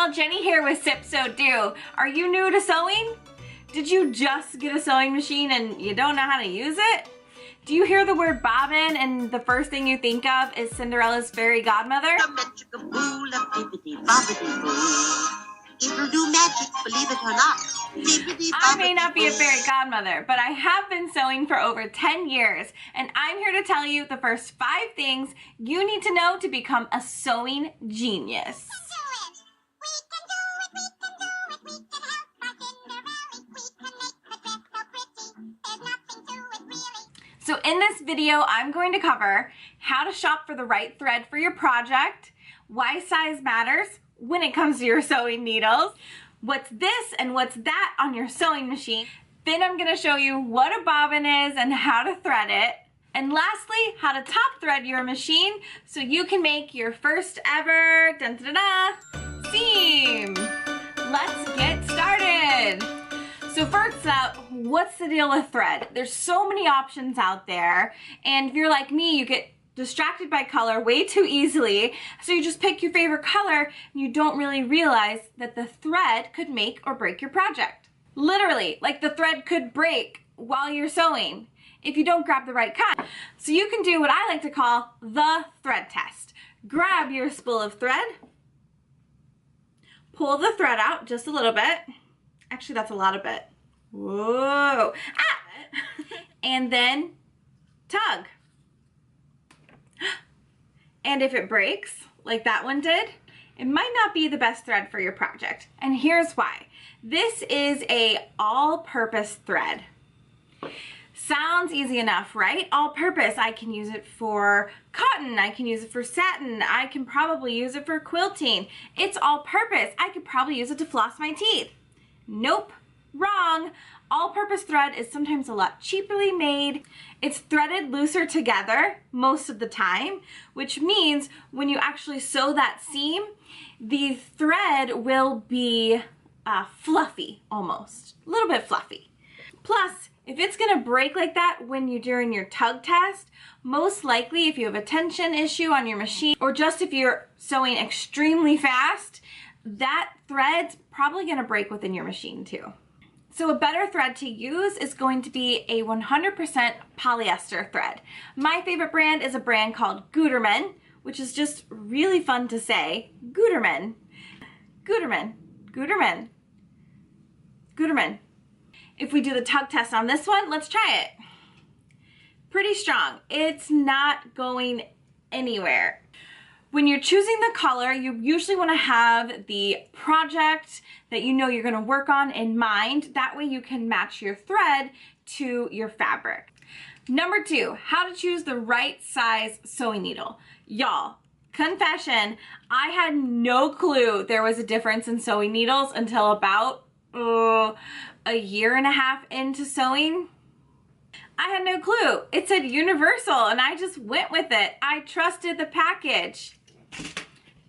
y'all, Jenny here with Sip So Do. Are you new to sewing? Did you just get a sewing machine and you don't know how to use it? Do you hear the word bobbin and the first thing you think of is Cinderella's fairy godmother? It'll do magic, believe it or not. I may not be a fairy godmother, but I have been sewing for over 10 years, and I'm here to tell you the first 5 things you need to know to become a sewing genius. So in this video, I'm going to cover how to shop for the right thread for your project, why size matters when it comes to your sewing needles, what's this and what's that on your sewing machine. Then I'm going to show you what a bobbin is and how to thread it. And lastly, how to top thread your machine so you can make your first ever seam. Let's get started. So first up, what's the deal with thread? There's so many options out there, and if you're like me, you get distracted by color way too easily, so you just pick your favorite color and you don't really realize that the thread could make or break your project. Literally, like the thread could break while you're sewing if you don't grab the right kind. So you can do what I like to call the thread test. Grab your spool of thread, pull the thread out just a little bit. Actually, that's a lot of it. Whoa. Ah! And then tug. And if it breaks, like that one did, it might not be the best thread for your project. And here's why. This is a all-purpose thread. Sounds easy enough, right? All-purpose. I can use it for cotton. I can use it for satin. I can probably use it for quilting. It's all-purpose. I could probably use it to floss my teeth. Nope, wrong. All-purpose thread is sometimes a lot cheaply made. It's threaded looser together most of the time, which means when you actually sew that seam, the thread will be fluffy almost, a little bit fluffy. Plus, if it's gonna break like that when you're doing your tug test, most likely if you have a tension issue on your machine, or just if you're sewing extremely fast, that thread's probably gonna break within your machine too. So a better thread to use is going to be a 100% polyester thread. My favorite brand is a brand called Gutermann, which is just really fun to say. Gutermann, Gutermann, Gutermann, Gutermann. If we do the tug test on this one, let's try it. Pretty strong. It's not going anywhere. When you're choosing the color, you usually want to have the project that you know you're going to work on in mind. That way you can match your thread to your fabric. Number 2, how to choose the right size sewing needle. Y'all, confession, I had no clue there was a difference in sewing needles until about a year and a half into sewing. I had no clue. It said universal and I just went with it. I trusted the package.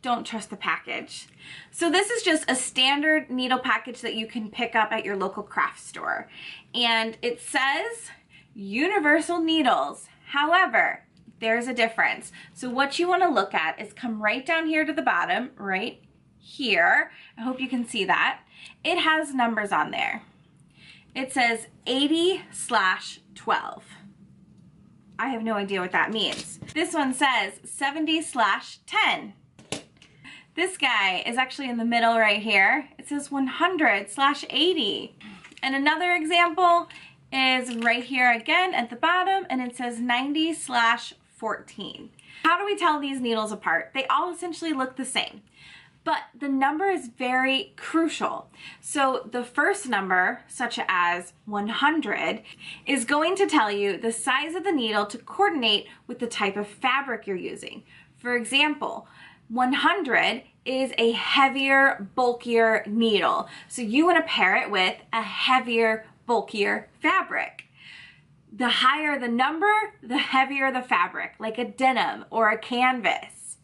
Don't trust the package. So this is just a standard needle package that you can pick up at your local craft store. And it says universal needles. However, there's a difference. So what you want to look at is come right down here to the bottom, right here. I hope you can see that. It has numbers on there. It says 80/12. I have no idea what that means. This one says 70/10. This guy is actually in the middle right here. It says 100/80. And another example is right here again at the bottom, and it says 90/14. How do we tell these needles apart? They all essentially look the same, but the number is very crucial. So the first number, such as 100, is going to tell you the size of the needle to coordinate with the type of fabric you're using. For example, 100 is a heavier, bulkier needle. So you want to pair it with a heavier, bulkier fabric. The higher the number, the heavier the fabric, like a denim or a canvas.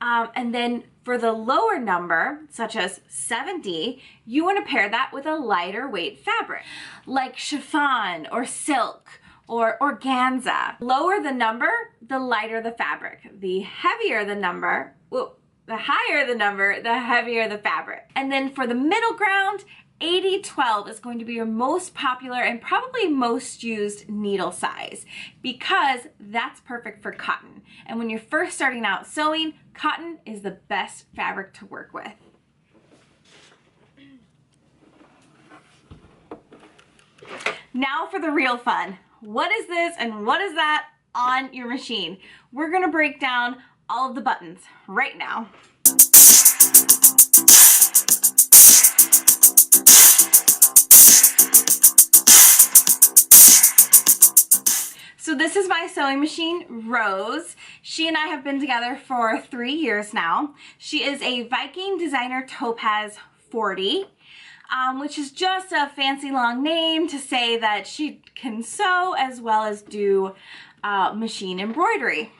And then for the lower number, such as 70, you want to pair that with a lighter weight fabric, like chiffon or silk or organza. Lower the number, the lighter the fabric. The heavier the number, The higher the number, the heavier the fabric. And then for the middle ground, 80-12 is going to be your most popular and probably most used needle size because that's perfect for cotton. And when you're first starting out sewing, cotton is the best fabric to work with. Now for the real fun. What is this and what is that on your machine? We're gonna break down all of the buttons right now. So this is my sewing machine, Rose. She and I have been together for 3 years now. She is a Viking Designer Topaz 40. Which is just a fancy long name to say that she can sew as well as do machine embroidery,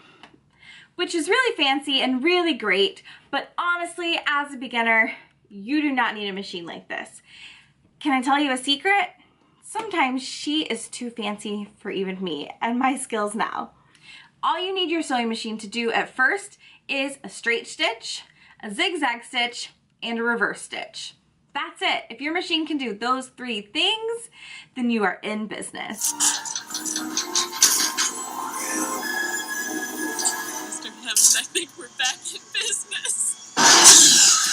which is really fancy and really great. But honestly, as a beginner, you do not need a machine like this. Can I tell you a secret? Sometimes she is too fancy for even me and my skills now. All you need your sewing machine to do at first is a straight stitch, a zigzag stitch, and a reverse stitch. That's it. If your machine can do those 3 things, then you are in business. Mr. Heavens, I think we're back in business.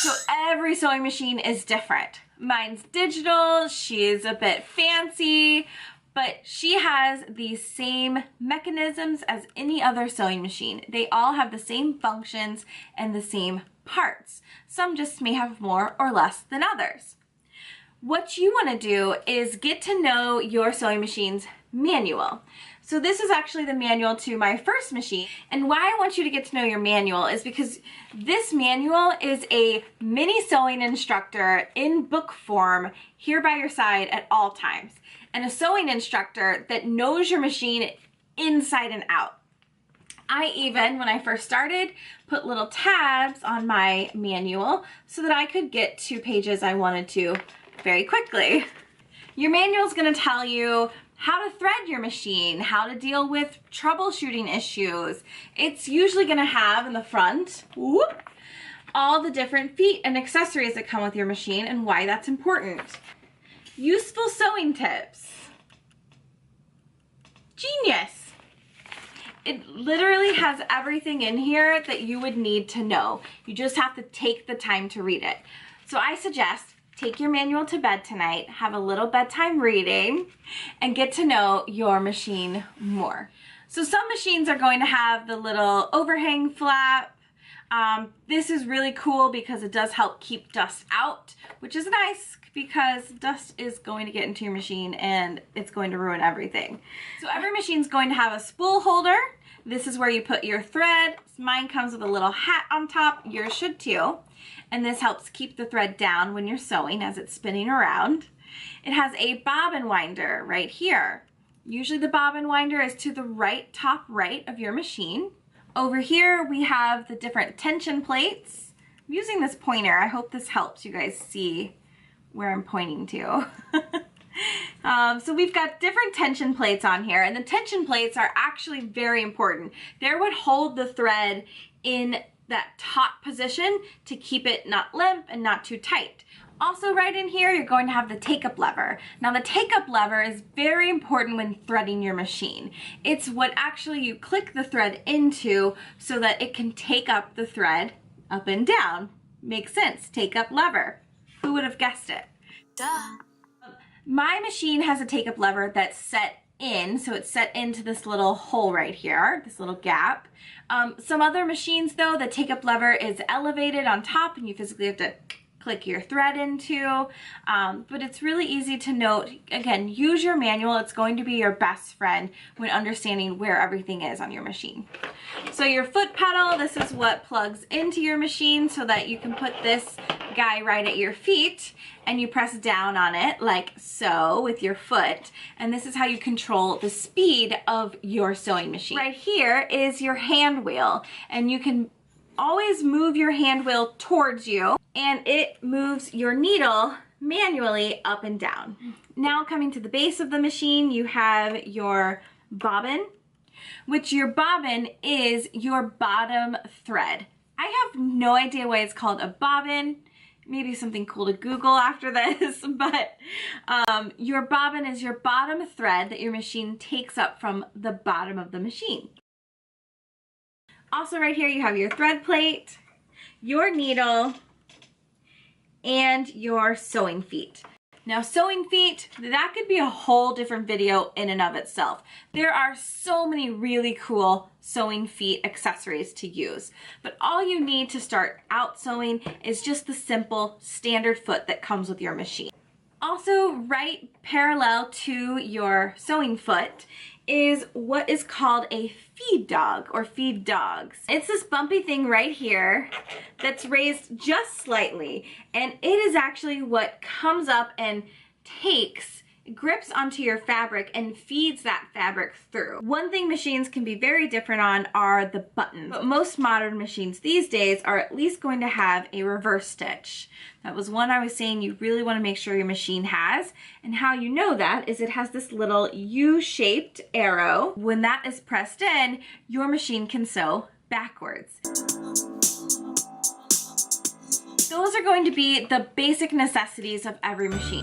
So every sewing machine is different. Mine's digital, she's a bit fancy, but she has the same mechanisms as any other sewing machine. They all have the same functions and the same parts. Some just may have more or less than others. What you want to do is get to know your sewing machine's manual. So this is actually the manual to my first machine. And why I want you to get to know your manual is because this manual is a mini sewing instructor in book form here by your side at all times. And a sewing instructor that knows your machine inside and out. I even, when I first started, put little tabs on my manual so that I could get to pages I wanted to very quickly. Your manual is going to tell you how to thread your machine, how to deal with troubleshooting issues. It's usually going to have in the front, whoop, all the different feet and accessories that come with your machine and why that's important. Useful sewing tips. Genius. It literally has everything in here that you would need to know. You just have to take the time to read it. So I suggest take your manual to bed tonight, have a little bedtime reading, and get to know your machine more. So some machines are going to have the little overhang flap. This is really cool because it does help keep dust out, which is nice because dust is going to get into your machine and it's going to ruin everything. So every machine's going to have a spool holder. This is where you put your thread. Mine comes with a little hat on top. Yours should too. And this helps keep the thread down when you're sewing as it's spinning around. It has a bobbin winder right here. Usually the bobbin winder is to the right, top right of your machine. Over here we have the different tension plates. I'm using this pointer. I hope this helps you guys see where I'm pointing to. So we've got different tension plates on here, and the tension plates are actually very important. They're what hold the thread in that taut position to keep it not limp and not too tight. Also right in here, you're going to have the take-up lever. Now the take-up lever is very important when threading your machine. It's what actually you click the thread into so that it can take up the thread up and down. Makes sense, take-up lever. Who would have guessed it? Duh. My machine has a take-up lever that's set in, so it's set into this little hole right here, this little gap. Some other machines though, the take-up lever is elevated on top and you physically have to click your thread into, but it's really easy to note. Again, use your manual. It's going to be your best friend when understanding where everything is on your machine. So your foot pedal, this is what plugs into your machine so that you can put this guy right at your feet and you press down on it like so with your foot, and this is how you control the speed of your sewing machine. Right here is your hand wheel, and you can always move your hand wheel towards you and it moves your needle manually up and down. Now coming to the base of the machine, you have your bobbin, which your bobbin is your bottom thread. I have no idea why it's called a bobbin. Maybe something cool to Google after this, but your bobbin is your bottom thread that your machine takes up from the bottom of the machine. Also right here you have your thread plate, your needle, and your sewing feet. Now sewing feet, that could be a whole different video in and of itself. There are so many really cool sewing feet accessories to use, but all you need to start out sewing is just the simple standard foot that comes with your machine. Also right parallel to your sewing foot is what is called a feed dog or feed dogs. It's this bumpy thing right here that's raised just slightly, and it is actually what comes up and grips onto your fabric and feeds that fabric through. One thing machines can be very different on are the buttons, but most modern machines these days are at least going to have a reverse stitch. That was one I was saying you really want to make sure your machine has, and how you know that is it has this little U-shaped arrow. When that is pressed in, your machine can sew backwards. Those are going to be the basic necessities of every machine.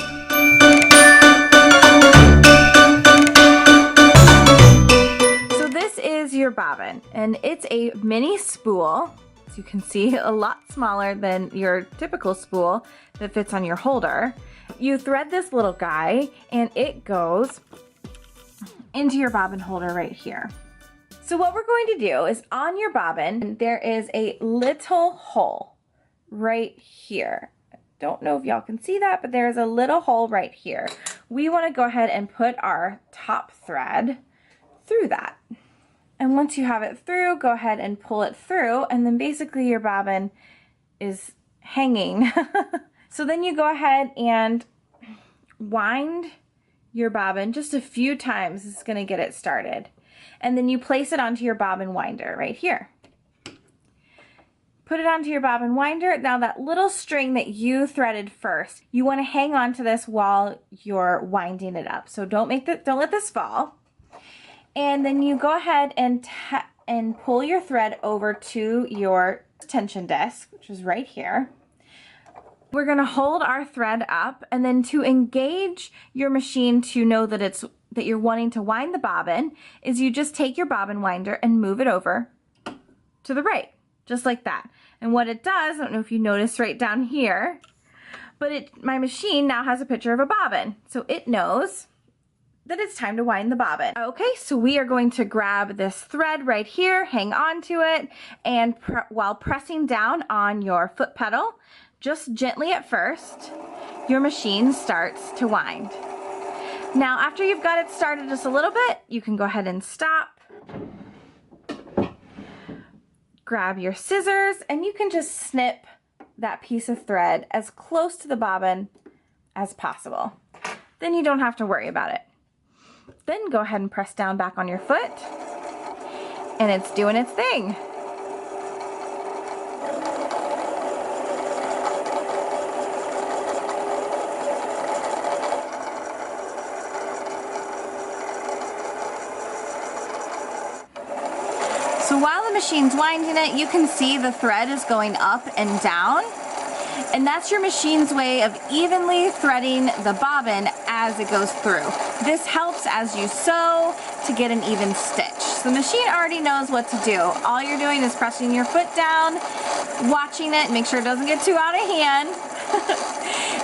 So this is your bobbin, and it's a mini spool. As you can see, a lot smaller than your typical spool that fits on your holder. You thread this little guy, and it goes into your bobbin holder right here. So what we're going to do is on your bobbin, there is a little hole right here. I don't know if y'all can see that, but there's a little hole right here. We want to go ahead and put our top thread through that. And once you have it through, go ahead and pull it through, and then basically your bobbin is hanging. So then you go ahead and wind your bobbin just a few times. This is going to get it started. And then you place it onto your bobbin winder right here. Put it onto your bobbin winder. Now that little string that you threaded first, you want to hang on to this while you're winding it up. So don't let this fall. And then you go ahead and pull your thread over to your tension disc, which is right here. We're going to hold our thread up, and then to engage your machine to know that you're wanting to wind the bobbin is you just take your bobbin winder and move it over to the right, just like that. And what it does, I don't know if you notice right down here, but my machine now has a picture of a bobbin, so it knows that it's time to wind the bobbin. Okay, so we are going to grab this thread right here, hang on to it, and while pressing down on your foot pedal, just gently at first, your machine starts to wind. Now, after you've got it started just a little bit, you can go ahead and stop. Grab your scissors, and you can just snip that piece of thread as close to the bobbin as possible. Then you don't have to worry about it. Then go ahead and press down back on your foot, and it's doing its thing. So while the machine's winding it, you can see the thread is going up and down. And that's your machine's way of evenly threading the bobbin as it goes through. This helps as you sew to get an even stitch. So the machine already knows what to do. All you're doing is pressing your foot down, watching it, make sure it doesn't get too out of hand.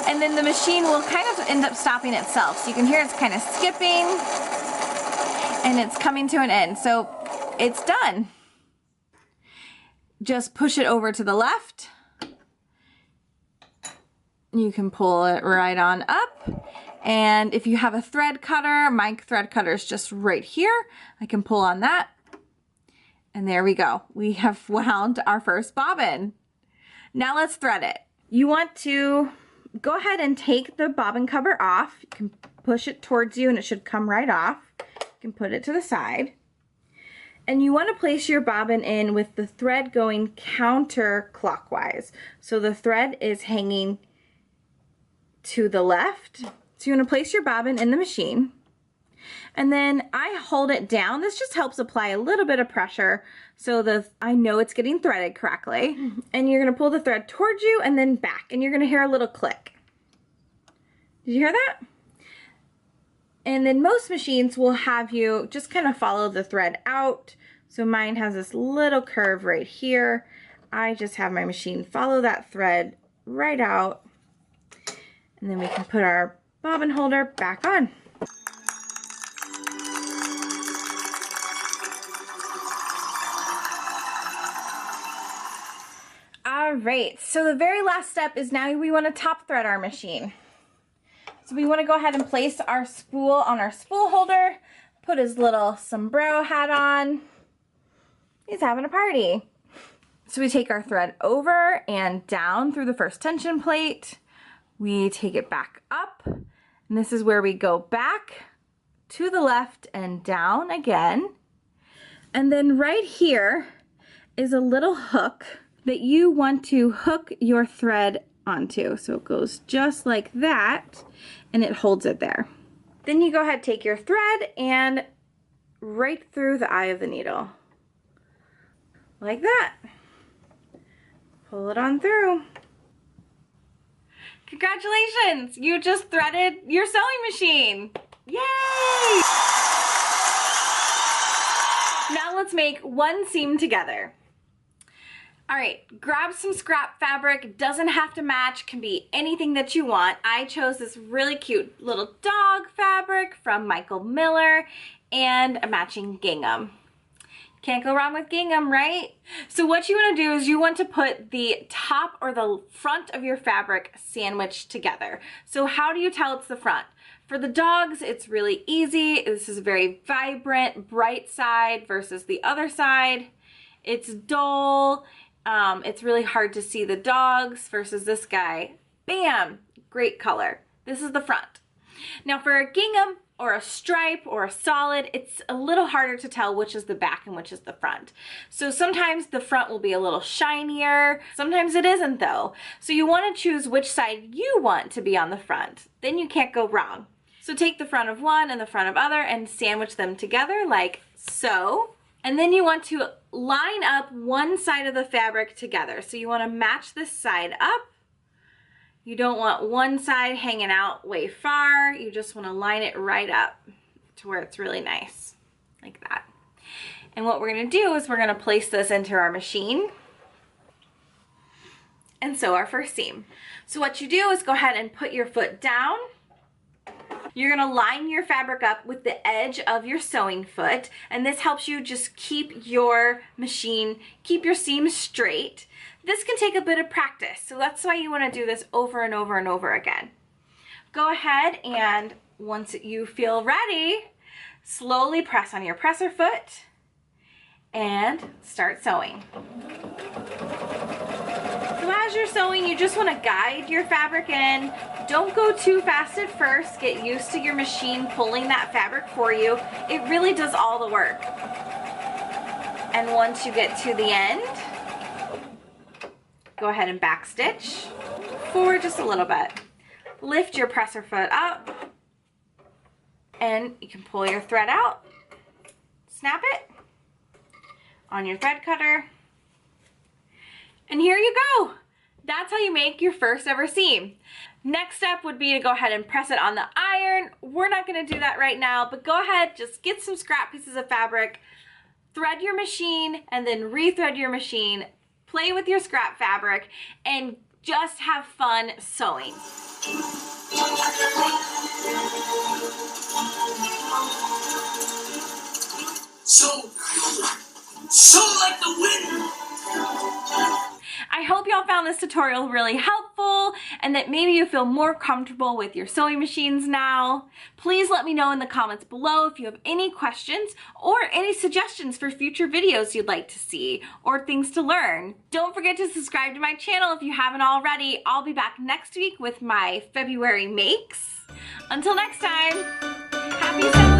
And then the machine will kind of end up stopping itself. So you can hear it's kind of skipping, and it's coming to an end. So it's done. Just push it over to the left. You can pull it right on up. And if you have a thread cutter, my thread cutter is just right here. I can pull on that. And there we go. We have wound our first bobbin. Now let's thread it. You want to go ahead and take the bobbin cover off. You can push it towards you and it should come right off. You can put it to the side. And you want to place your bobbin in with the thread going counterclockwise. So the thread is hanging to the left. So you want to place your bobbin in the machine. And then I hold it down. This just helps apply a little bit of pressure so I know it's getting threaded correctly. And you're gonna pull the thread towards you and then back, and you're gonna hear a little click. Did you hear that? And then most machines will have you just kind of follow the thread out. So mine has this little curve right here. I just have my machine follow that thread right out. And then we can put our bobbin holder back on. All right, so the very last step is now we want to top thread our machine. So we want to go ahead and place our spool on our spool holder, put his little sombrero hat on. He's having a party. So we take our thread over and down through the first tension plate. We take it back up, and this is where we go back to the left and down again. And then right here is a little hook that you want to hook your thread onto. So it goes just like that, and it holds it there. Then you go ahead, take your thread and right through the eye of the needle. Like that. Pull it on through. Congratulations! You just threaded your sewing machine. Yay! Now let's make one seam together. All right, grab some scrap fabric. Doesn't have to match, can be anything that you want. I chose this really cute little dog fabric from Michael Miller and a matching gingham. Can't go wrong with gingham, right? So what you want to do is you want to put the top or the front of your fabric sandwiched together. So how do you tell it's the front? For the dogs, it's really easy. This is a very vibrant, bright side versus the other side. It's dull. It's really hard to see the dogs versus this guy. Bam! Great color. This is the front. Now for a gingham or a stripe or a solid, it's a little harder to tell which is the back and which is the front. So sometimes the front will be a little shinier. Sometimes it isn't though. So you want to choose which side you want to be on the front. Then you can't go wrong. So take the front of one and the front of other and sandwich them together like so. And then you want to line up one side of the fabric together. So you want to match this side up. You don't want one side hanging out way far. You just want to line it right up to where it's really nice, like that. And what we're going to do is we're going to place this into our machine and sew our first seam. So what you do is go ahead and put your foot down. You're going to line your fabric up with the edge of your sewing foot, and this helps you just keep your machine, keep your seams straight. This can take a bit of practice, so that's why you want to do this over and over and over again. Go ahead and once you feel ready, slowly press on your presser foot and start sewing. So as you're sewing, you just want to guide your fabric in. Don't go too fast at first. Get used to your machine pulling that fabric for you. It really does all the work. And once you get to the end, go ahead and back stitch forward just a little bit. Lift your presser foot up and you can pull your thread out, snap it on your thread cutter, and here you go. That's how you make your first ever seam. Next step would be to go ahead and press it on the iron. We're not going to do that right now, but go ahead, just get some scrap pieces of fabric, thread your machine, and then rethread your machine. Play with your scrap fabric and just have fun sewing. So like the wind. I hope y'all found this tutorial really helpful and that maybe you feel more comfortable with your sewing machines now. Please let me know in the comments below if you have any questions or any suggestions for future videos you'd like to see or things to learn. Don't forget to subscribe to my channel if you haven't already. I'll be back next week with my February makes. Until next time, happy sewing!